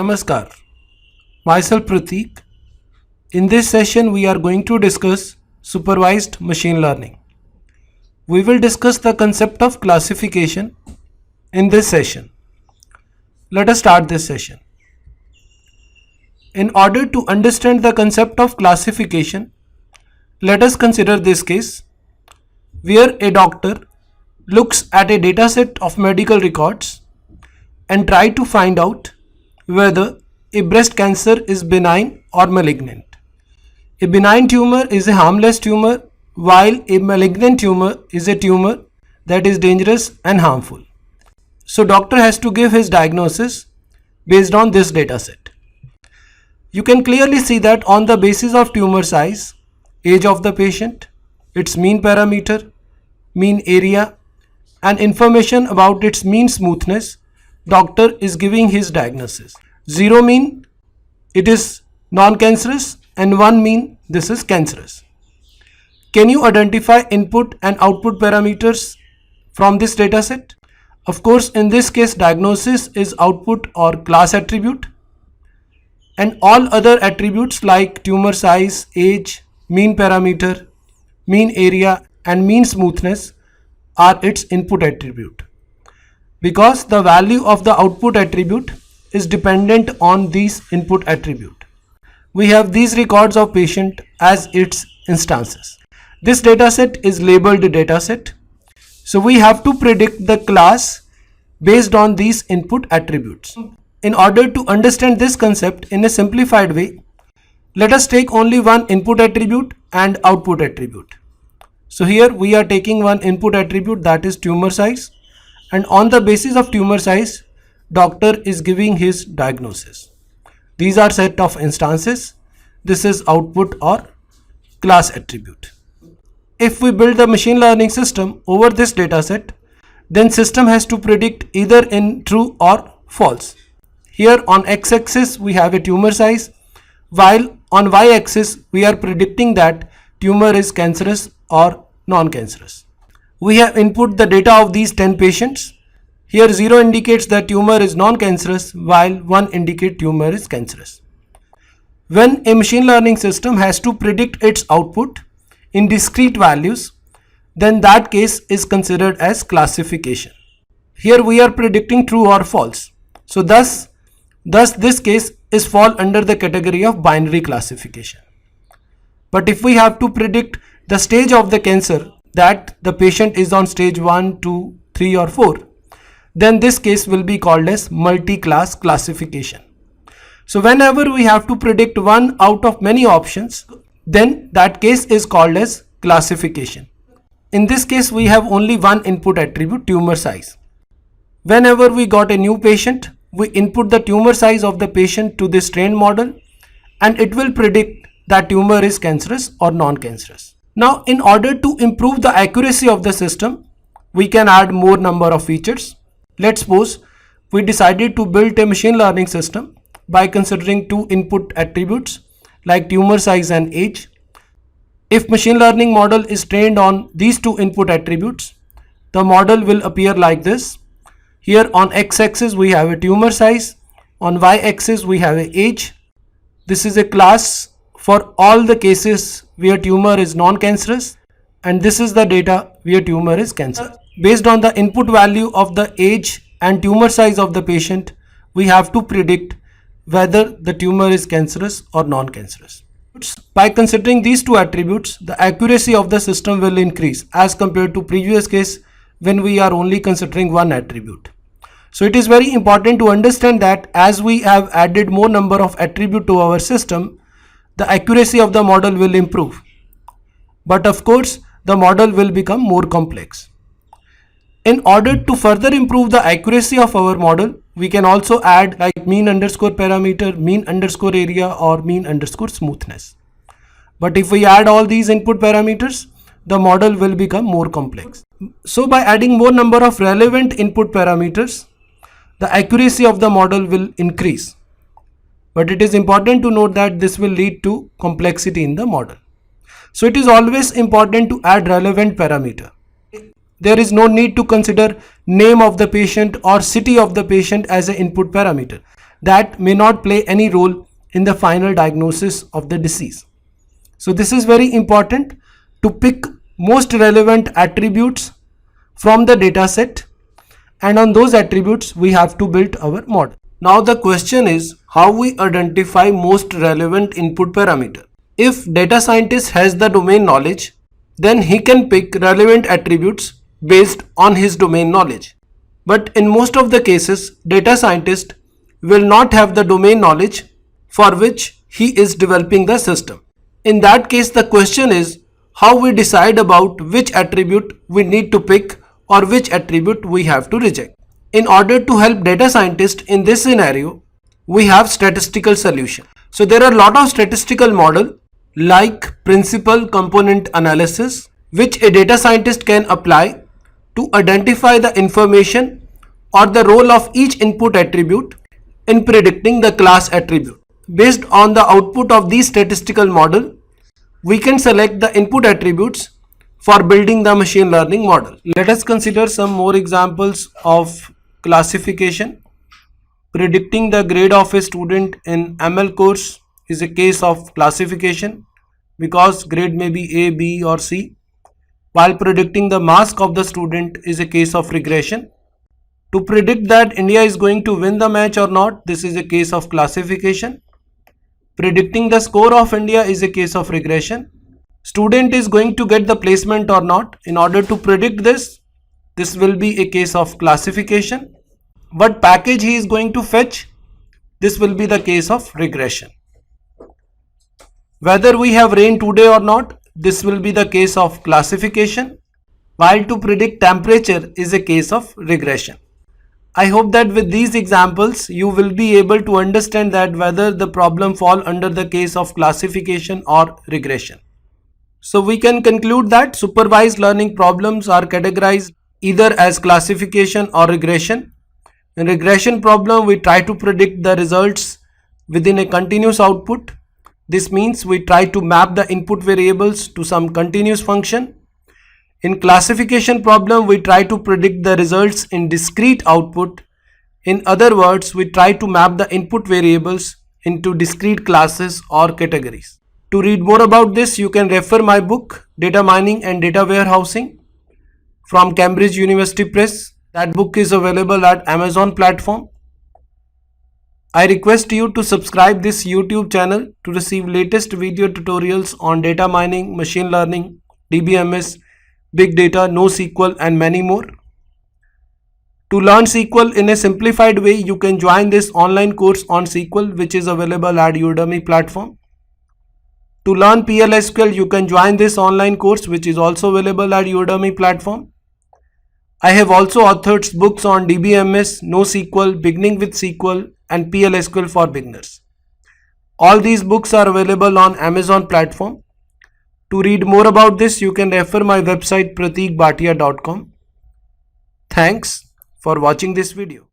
Namaskar. Myself Prateek. In this session, we are going to discuss supervised machine learning. We will discuss the concept of classification in this session. Let us start this session. In order to understand the concept of classification, let us consider this case where a doctor looks at a dataset of medical records and try to find out whether a breast cancer is benign or malignant. A benign tumor is a harmless tumor, while a malignant tumor is a tumor that is dangerous and harmful. So doctor has to give his diagnosis based on this dataset. You can clearly see that on the basis of tumor size, age of the patient, its mean parameter, mean area, and information about its mean smoothness, doctor is giving his diagnosis. 0 mean it is non-cancerous and 1 mean this is cancerous. Can you identify input and output parameters from this dataset? Of course, in this case, diagnosis is output or class attribute, and all other attributes like tumor size, age, mean parameter, mean area, and mean smoothness are its input attribute. Because the value of the output attribute is dependent on these input attribute. We have these records of patient as its instances. This dataset is labeled dataset. So we have to predict the class based on these input attributes. In order to understand this concept in a simplified way, let us take only one input attribute and output attribute. So here we are taking one input attribute, that is tumor size, and on the basis of tumor size, doctor is giving his diagnosis. These are set of instances. This is output or class attribute. If we build the machine learning system over this dataset, then system has to predict either in true or false. Here on x-axis we have a tumor size, while on y-axis we are predicting that tumor is cancerous or non-cancerous. We have input the data of these 10 patients. Here 0 indicates that tumor is non-cancerous, while 1 indicates tumor is cancerous. When a machine learning system has to predict its output in discrete values, then that case is considered as classification. Here we are predicting true or false. So thus this case is fall under the category of binary classification. But if we have to predict the stage of the cancer, that the patient is on stage 1, 2, 3 or 4, then this case will be called as multi-class classification. So whenever we have to predict one out of many options, then that case is called as classification. In this case, we have only one input attribute, tumor size. Whenever we got a new patient, we input the tumor size of the patient to this trained model, and it will predict that tumor is cancerous or non-cancerous. Now, in order to improve the accuracy of the system, we can add more number of features. Let's suppose we decided to build a machine learning system by considering two input attributes like tumor size and age. If machine learning model is trained on these two input attributes, the model will appear like this. Here on x-axis we have a tumor size, on y-axis we have a age. This is a class for all the cases where tumor is non-cancerous, and this is the data where tumor is cancerous. Based on the input value of the age and tumor size of the patient, we have to predict whether the tumor is cancerous or non-cancerous. By considering these two attributes, the accuracy of the system will increase as compared to previous case when we are only considering one attribute. So it is very important to understand that as we have added more number of attributes to our system, the accuracy of the model will improve. But of course, the model will become more complex. In order to further improve the accuracy of our model, we can also add like mean underscore parameter, mean underscore area, or mean underscore smoothness. But if we add all these input parameters, the model will become more complex. So by adding more number of relevant input parameters, the accuracy of the model will increase. But it is important to note that this will lead to complexity in the model. So it is always important to add relevant parameter. There is no need to consider name of the patient or city of the patient as an input parameter. that may not play any role in the final diagnosis of the disease. So this is very important to pick most relevant attributes from the data set, and on those attributes we have to build our model. Now the question is how we identify most relevant input parameter. If data scientist has the domain knowledge, then he can pick relevant attributes based on his domain knowledge. But in most of the cases, data scientist will not have the domain knowledge for which he is developing the system. In that case, the question is how we decide about which attribute we need to pick or which attribute we have to reject. In order to help data scientist in this scenario, we have statistical solution. So there are a lot of statistical model like principal component analysis, which a data scientist can apply to identify the information or the role of each input attribute in predicting the class attribute. Based on the output of these statistical model, we can select the input attributes for building the machine learning model. Let us consider some more examples of classification. Predicting the grade of a student in ML course is a case of classification because grade may be A, B or C, while predicting the mask of the student is a case of regression. To predict that India is going to win the match or not, this is a case of classification. Predicting the score of India is a case of regression. Student is going to get the placement or not. In order to predict this will be a case of classification. What package he is going to fetch, this will be the case of regression. Whether we have rain today or not, this will be the case of classification, while to predict temperature is a case of regression. I hope that with these examples you will be able to understand that whether the problem fall under the case of classification or regression. So we can conclude that supervised learning problems are categorized either as classification or regression. In regression problem, we try to predict the results within a continuous output. This means we try to map the input variables to some continuous function. In classification problem, we try to predict the results in discrete output. In other words, we try to map the input variables into discrete classes or categories. To read more about this, you can refer my book, Data Mining and Data Warehousing, from Cambridge University Press. That book is available at Amazon platform. I request you to subscribe this YouTube channel to receive latest video tutorials on data mining, machine learning, DBMS, big data, NoSQL and many more. To learn SQL in a simplified way, you can join this online course on SQL which is available at Udemy platform. To learn PLSQL, you can join this online course which is also available at Udemy platform. I have also authored books on DBMS, NoSQL, Beginning with SQL and PLSQL for beginners. All these books are available on Amazon platform. To read more about this, you can refer my website prateekbhatia.com. Thanks for watching this video.